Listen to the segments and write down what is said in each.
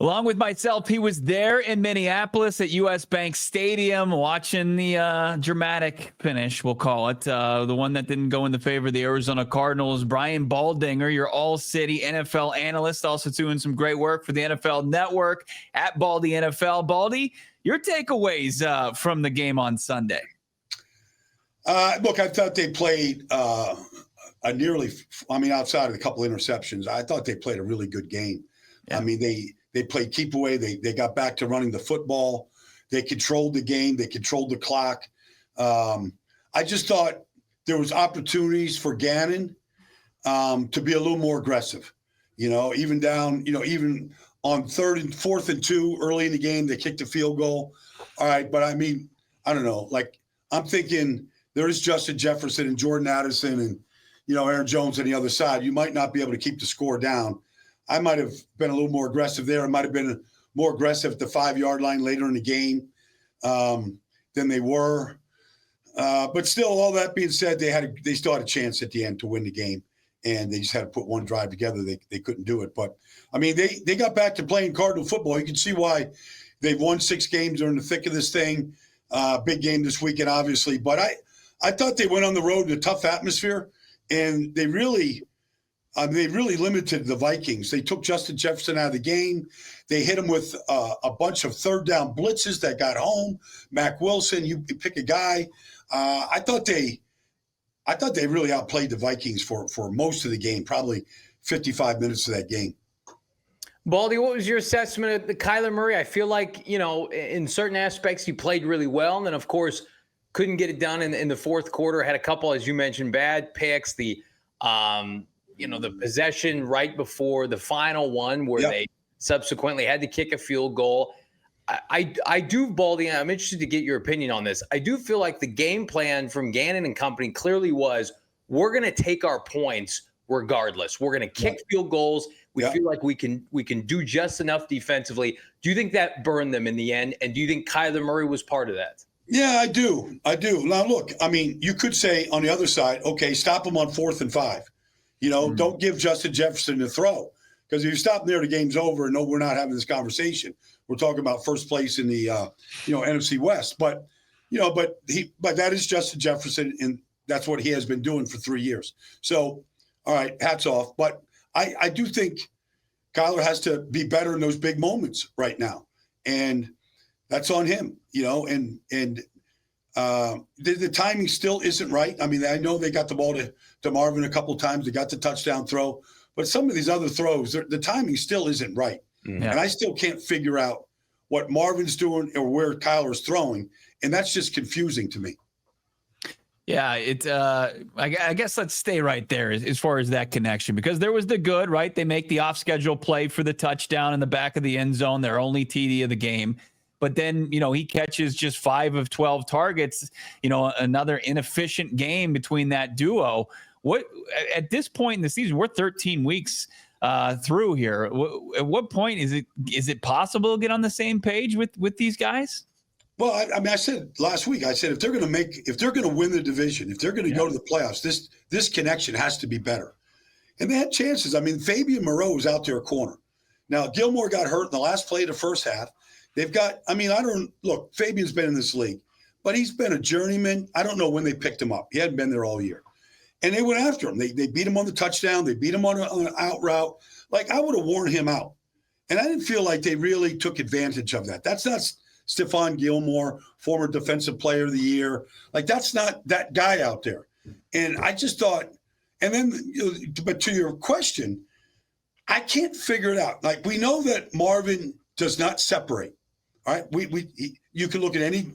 Along with myself, he was there in Minneapolis at US Bank Stadium watching the dramatic finish, we'll call it, the one that didn't go in the favor of the Arizona Cardinals. Brian Baldinger, your all-city NFL analyst, also doing some great work for the NFL Network at Baldy NFL. Baldy, your takeaways from the game on Sunday? Look, I thought they played outside of a couple interceptions, I thought they played a really good game. Yeah. I mean, they played keep away. They got back to running the football. They controlled the game. They controlled the clock. I just thought there was opportunities for Gannon to be a little more aggressive. Even on 3rd and 4th and 2 early in the game, they kicked a field goal. All right, but I mean, I don't know. Like, I'm thinking there's Justin Jefferson and Jordan Addison and Aaron Jones on the other side. You might not be able to keep the score down. I might have been a little more aggressive there. I might have been more aggressive at the 5-yard line later in the game than they were. But still, all that being said, they still had a chance at the end to win the game, and they just had to put one drive together. They couldn't do it. But, I mean, they got back to playing Cardinal football. You can see why they've won 6 games. They're in the thick of this thing. Big game this weekend, obviously. But I thought they went on the road in a tough atmosphere, and they really limited the Vikings. They took Justin Jefferson out of the game. They hit him with a bunch of third down blitzes that got home. Mac Wilson, you pick a guy. I thought they really outplayed the Vikings for most of the game, probably 55 minutes of that game. Baldy, what was your assessment of the Kyler Murray? I feel like, in certain aspects he played really well, and then, of course, couldn't get it done in the fourth quarter. Had a couple, as you mentioned, bad picks. The possession right before the final one where they subsequently had to kick a field goal. I do, Baldy, I'm interested to get your opinion on this. I do feel like the game plan from Gannon and company clearly was, we're going to take our points regardless. We're going to kick field goals. We feel like we can do just enough defensively. Do you think that burned them in the end? And do you think Kyler Murray was part of that? Yeah, I do. Now, look, I mean, you could say on the other side, okay, stop him on 4th and 5. Don't give Justin Jefferson the throw. Because if you stop there, the game's over. No, we're not having this conversation. We're talking about first place in the, NFC West. But that is Justin Jefferson, and that's what he has been doing for 3 years. So, all right, hats off. But I do think Kyler has to be better in those big moments right now. And that's on him, and the timing still isn't right. I mean, I know they got the ball to Marvin a couple of times. They got the touchdown throw. But some of these other throws, the timing still isn't right. Mm-hmm. And I still can't figure out what Marvin's doing or where Kyler's throwing. And that's just confusing to me. Yeah, I guess let's stay right there as far as that connection, because there was the good, right? They make the off-schedule play for the touchdown in the back of the end zone, their only TD of the game. But then, he catches just 5 of 12 targets, another inefficient game between that duo. What at this point in the season, we're 13 weeks through here. At what point is it possible to get on the same page with these guys? Well, I said last week, if they're going to win the division, if they're going to go to the playoffs, this connection has to be better. And they had chances. I mean, Fabian Moreau was out there a corner. Now, Gilmore got hurt in the last play of the first half. They've got, Fabian's been in this league, but he's been a journeyman. I don't know when they picked him up. He hadn't been there all year. And they went after him. They beat him on the touchdown. They beat him on an out route. Like, I would have worn him out. And I didn't feel like they really took advantage of that. That's not Stephon Gilmore, former defensive player of the year. Like, that's not that guy out there. And I just thought, and then, but to your question, I can't figure it out. Like, we know that Marvin does not separate. All right, you can look at any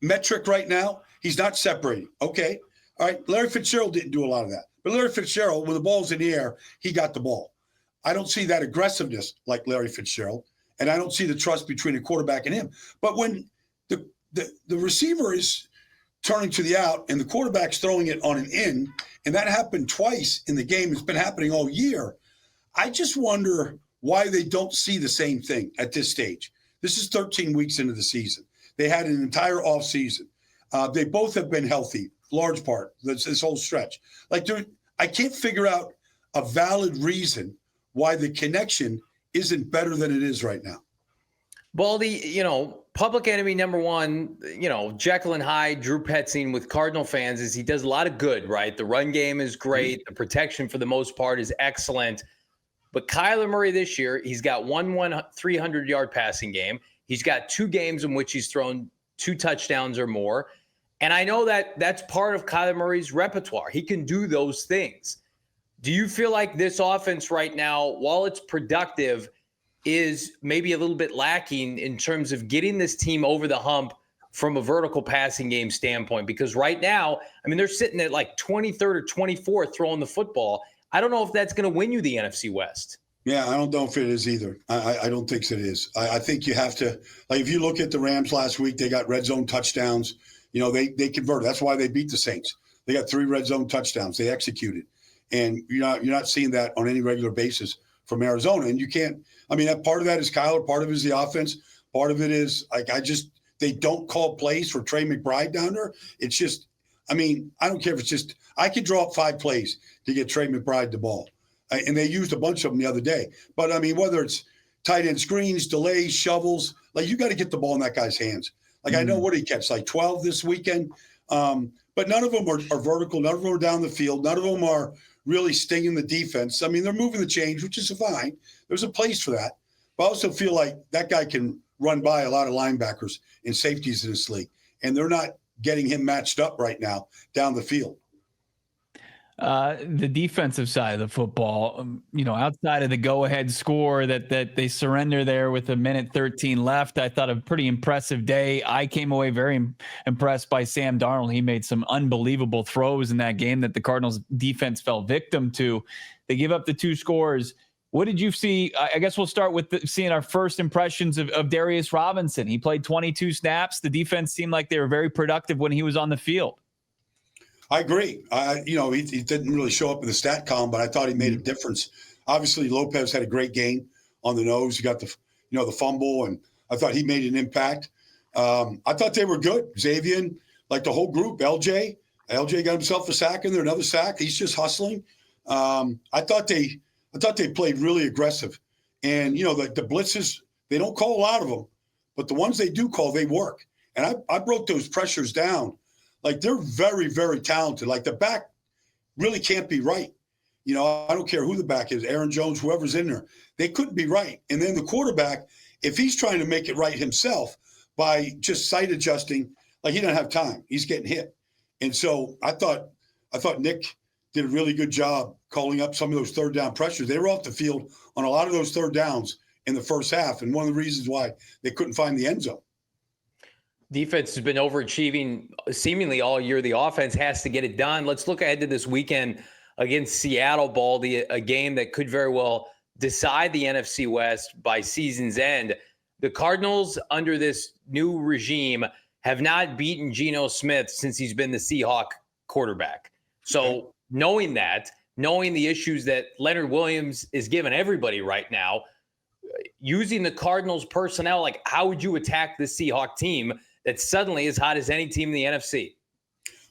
metric right now. He's not separating. Okay, all right. Larry Fitzgerald didn't do a lot of that, but Larry Fitzgerald, when the ball's in the air, he got the ball. I don't see that aggressiveness like Larry Fitzgerald, and I don't see the trust between the quarterback and him. But when the receiver is turning to the out and the quarterback's throwing it on an in, and that happened twice in the game, it's been happening all year. I just wonder why they don't see the same thing at this stage. This is 13 weeks into the season. They had an entire offseason. They both have been healthy, large part, this whole stretch. Like, I can't figure out a valid reason why the connection isn't better than it is right now. Baldy, public enemy number one, Jekyll and Hyde, Drew Petzing with Cardinal fans is he does a lot of good, right? The run game is great. The protection for the most part is excellent. But Kyler Murray this year, he's got one 300-yard passing game. He's got 2 games in which he's thrown 2 touchdowns or more. And I know that that's part of Kyler Murray's repertoire. He can do those things. Do you feel like this offense right now, while it's productive, is maybe a little bit lacking in terms of getting this team over the hump from a vertical passing game standpoint? Because right now, I mean, they're sitting at like 23rd or 24th throwing the football. I don't know if that's going to win you the NFC West. Yeah, I don't know if it is either. I don't think it is. I think you have to, like, if you look at the Rams last week, they got red zone touchdowns. They converted. That's why they beat the Saints. They got 3 red zone touchdowns. They executed. And you're not seeing that on any regular basis from Arizona. And you can't, that part of that is Kyler, part of it is the offense, part of it is they don't call plays for Trey McBride down there. It's just, I don't care if it's just, I could draw up 5 plays to get Trey McBride the ball. And they used a bunch of them the other day. But whether it's tight end screens, delays, shovels, you got to get the ball in that guy's hands. I know what he catch, 12 this weekend. But none of them are vertical. None of them are down the field. None of them are really stinging the defense. They're moving the chains, which is fine. There's a place for that. But I also feel like that guy can run by a lot of linebackers and safeties in this league. And they're not getting him matched up right now down the field. The defensive side of the football, outside of the go-ahead score that they surrender there with 1:13 left, I thought a pretty impressive day. I came away very impressed by Sam Darnold. He made some unbelievable throws in that game that the Cardinals defense fell victim to. They give up the 2 scores. What did you see? I guess we'll start with seeing our first impressions of Darius Robinson. He played 22 snaps. The defense seemed like they were very productive when he was on the field. I agree. He didn't really show up in the stat column, but I thought he made a difference. Obviously, Lopez had a great game on the nose. He got the fumble, and I thought he made an impact. I thought they were good. Xavier, the whole group. LJ got himself a sack in there, another sack. He's just hustling. I thought they played really aggressive, and the blitzes, they don't call a lot of them, but the ones they do call, they work. And I broke those pressures down. They're very, very talented. The back really can't be right. I don't care who the back is, Aaron Jones, whoever's in there. They couldn't be right. And then the quarterback, if he's trying to make it right himself by just sight adjusting, he doesn't have time. He's getting hit. And so I thought Nick did a really good job calling up some of those third down pressures. They were off the field on a lot of those third downs in the first half, and one of the reasons why they couldn't find the end zone. Defense has been overachieving seemingly all year. The offense has to get it done. Let's look ahead to this weekend against Seattle, Baldy, a game that could very well decide the NFC West by season's end. The Cardinals, under this new regime, have not beaten Geno Smith since he's been the Seahawk quarterback. So knowing the issues that Leonard Williams is giving everybody right now, using the Cardinals personnel, how would you attack the Seahawk team that suddenly is hot as any team in the NFC?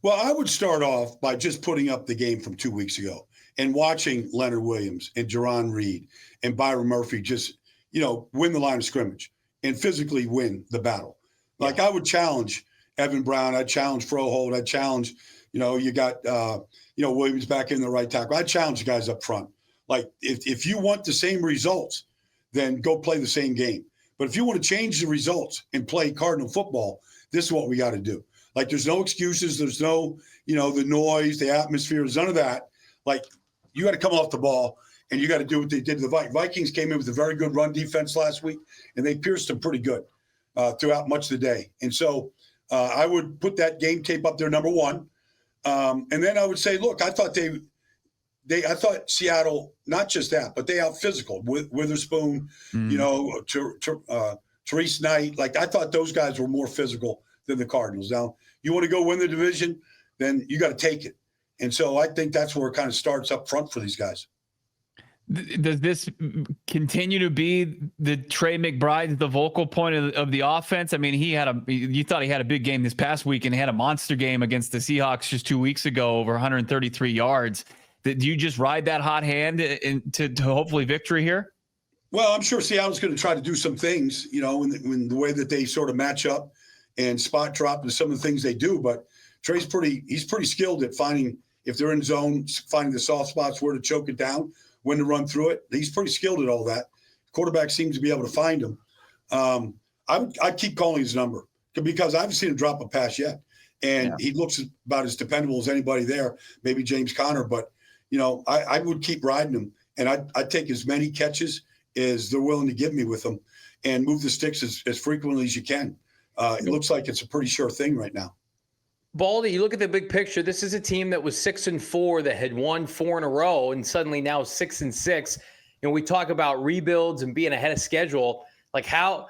Well, I would start off by just putting up the game from 2 weeks ago and watching Leonard Williams and Jerron Reed and Byron Murphy just, win the line of scrimmage and physically win the battle. I would challenge Evan Brown. I'd challenge Froholt. I'd challenge, you got, Williams back in the right tackle. I'd challenge the guys up front. If you want the same results, then go play the same game. But if you want to change the results and play Cardinal football, this is what we got to do. There's no excuses. There's no, the noise, the atmosphere. There's none of that. You got to come off the ball, and you got to do what they did to the Vikings. Vikings came in with a very good run defense last week, and they pierced them pretty good throughout much of the day. And so I would put that game tape up there, number one. And then I would say, look, I thought I thought Seattle, not just that, but they out physical with Witherspoon, Therese Knight. I thought those guys were more physical than the Cardinals. Now, you want to go win the division, then you got to take it. And so I think that's where it kind of starts up front for these guys. Does this continue to be the Trey McBride, the vocal point of the offense? You thought he had a big game this past week and had a monster game against the Seahawks just 2 weeks ago, over 133 yards. Do you just ride that hot hand to hopefully victory here? Well, I'm sure Seattle's going to try to do some things, in the way that they sort of match up and spot drop and some of the things they do. But Trey's he's pretty skilled at finding, if they're in zone, finding the soft spots, where to choke it down, when to run through it. He's pretty skilled at all that. Quarterback seems to be able to find him. I'd keep calling his number because I haven't seen him drop a pass yet. And he looks about as dependable as anybody there, maybe James Conner. But, I would keep riding him. And I'd take as many catches as they're willing to give me with them and move the sticks as frequently as you can. It looks like it's a pretty sure thing right now. Baldy, you look at the big picture. This is a team that was 6-4 that had won 4 in a row and suddenly now 6-6. We talk about rebuilds and being ahead of schedule. Like how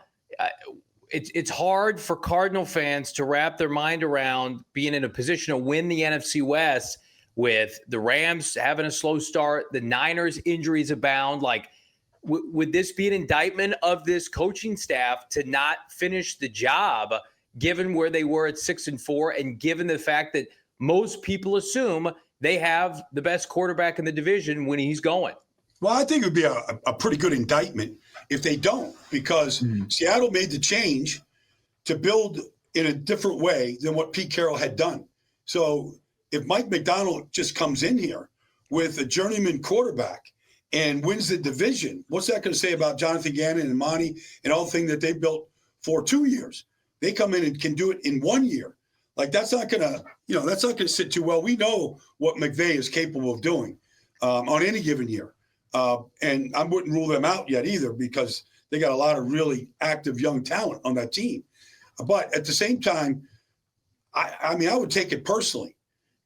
it's hard for Cardinal fans to wrap their mind around being in a position to win the NFC West with the Rams having a slow start, the Niners injuries abound. Like, would this be an indictment of this coaching staff to not finish the job, given where they were at 6-4, and given the fact that most people assume they have the best quarterback in the division when he's going? Well, I think it would be a pretty good indictment if they don't, because Seattle made the change to build in a different way than what Pete Carroll had done. So if Mike Macdonald just comes in here with a journeyman quarterback and wins the division, what's that going to say about Jonathan Gannon and Monty and all the things that they built for 2 years? They come in and can do it in 1 year. Like, that's not going to sit too well. We know what McVay is capable of doing on any given year. And I wouldn't rule them out yet either, because they got a lot of really active young talent on that team. But at the same time, I would take it personally.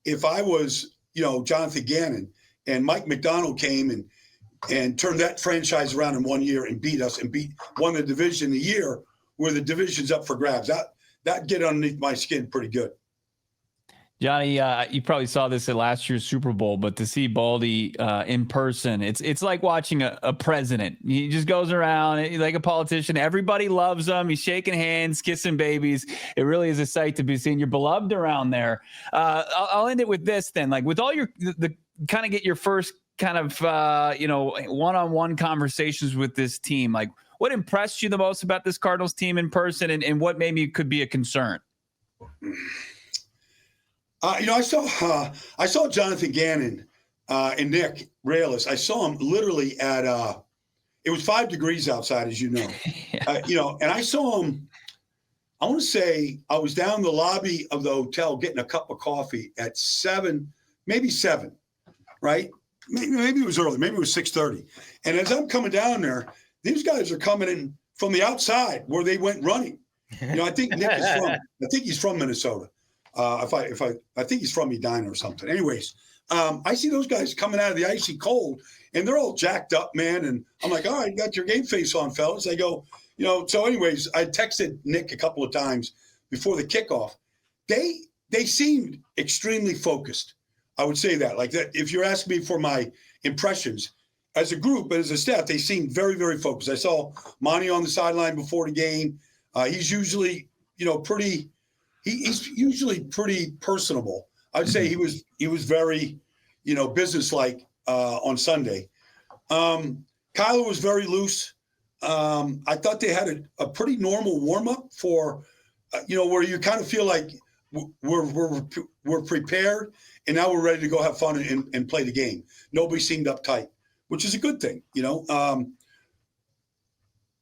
If I was, Jonathan Gannon and Mike Macdonald came and turned that franchise around in 1 year and beat us and won the division a year where the division's up for grabs, that'd get underneath my skin pretty good. Johnny, you probably saw this at last year's Super Bowl, but to see Baldy in person, it's like watching a president. He just goes around like a politician. Everybody loves him. He's shaking hands, kissing babies. It really is a sight to be seen. You're beloved around there. I'll end it with this then. Like, with all the kind of get your first kind of one-on-one conversations with this team. Like, what impressed you the most about this Cardinals team in person, and what maybe could be a concern? I saw Jonathan Gannon and Nick Rallis. I saw him literally at it was 5 degrees outside, as you know. And I saw him. I want to say I was down in the lobby of the hotel getting a cup of coffee at 7, maybe 7, right? Maybe it was early. Maybe it was 6:30. And as I'm coming down there, these guys are coming in from the outside where they went running. I think Nick is from. I think he's from Minnesota. I think he's from Edina or something. Anyways, I see those guys coming out of the icy cold, and they're all jacked up, man. And I'm like, all right, you got your game face on, fellas. They go, So, anyways, I texted Nick a couple of times before the kickoff. They seemed extremely focused. I would say that. Like that. If you're asking me for my impressions as a group, but as a staff, they seemed very, very focused. I saw Monty on the sideline before the game. He's usually, pretty. He's usually pretty personable. I'd say he was very, businesslike on Sunday. Kyler was very loose. I thought they had a pretty normal warm up for, where you kind of feel like we're prepared and now we're ready to go have fun and play the game. Nobody seemed uptight, which is a good thing.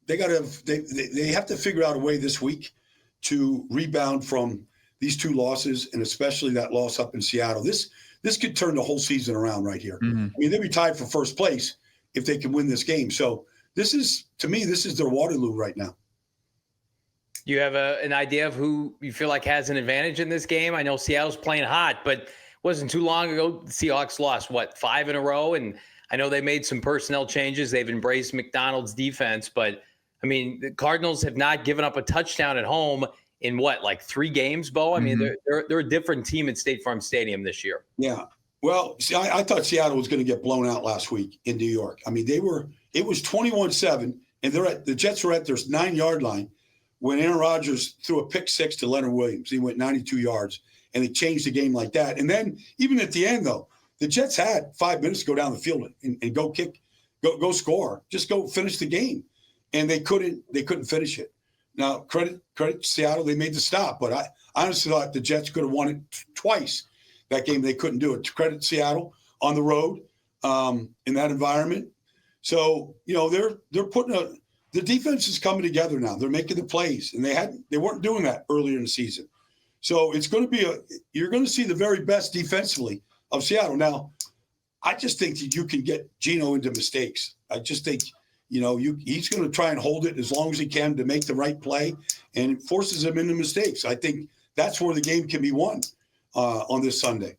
They have to figure out a way this week to rebound from these 2 losses, and especially that loss up in Seattle. This could turn the whole season around right here. Mm-hmm. I mean, they'd be tied for first place if they can win this game. So this is their Waterloo right now. You have an idea of who you feel like has an advantage in this game? I know Seattle's playing hot, but it wasn't too long ago the Seahawks lost, 5 in a row? And I know they made some personnel changes. They've embraced McDonald's defense, but I mean, the Cardinals have not given up a touchdown at home in 3 games, Bo? I mean, they're a different team at State Farm Stadium this year. Yeah. Well, see, I thought Seattle was going to get blown out last week in New York. I mean, it was 21-7, and the Jets were at their 9-yard line when Aaron Rodgers threw a pick 6 to Leonard Williams. He went 92 yards, and they changed the game like that. And then even at the end, though, the Jets had 5 minutes to go down the field and go kick go score, just go finish the game. And they couldn't finish it. Now, credit Seattle, they made the stop, but I honestly thought the Jets could have won it twice. That game, they couldn't do it. Credit Seattle on the road in that environment. So, they're putting the defense is coming together now. They're making the plays, and they weren't doing that earlier in the season. So it's going to be you're going to see the very best defensively of Seattle. Now, I just think that you can get Geno into mistakes. I just think, he's going to try and hold it as long as he can to make the right play, and it forces him into mistakes. I think that's where the game can be won on this Sunday.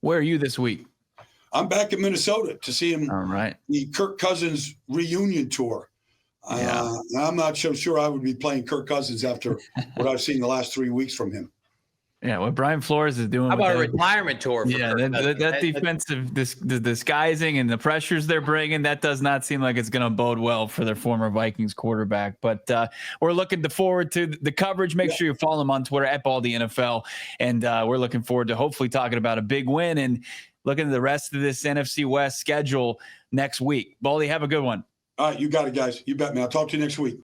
Where are you this week? I'm back in Minnesota to see him. All right. The Kirk Cousins reunion tour. Yeah. I'm not so sure I would be playing Kirk Cousins after what I've seen the last 3 weeks from him. Yeah, what Brian Flores is doing. How about a retirement tour? That defensive the disguising and the pressures they're bringing, that does not seem like it's going to bode well for their former Vikings quarterback. But we're looking forward to the coverage. Make sure you follow them on Twitter at Baldy NFL. And we're looking forward to hopefully talking about a big win and looking at the rest of this NFC West schedule next week. Baldy, have a good one. All right, you got it, guys. You bet, man. I'll talk to you next week.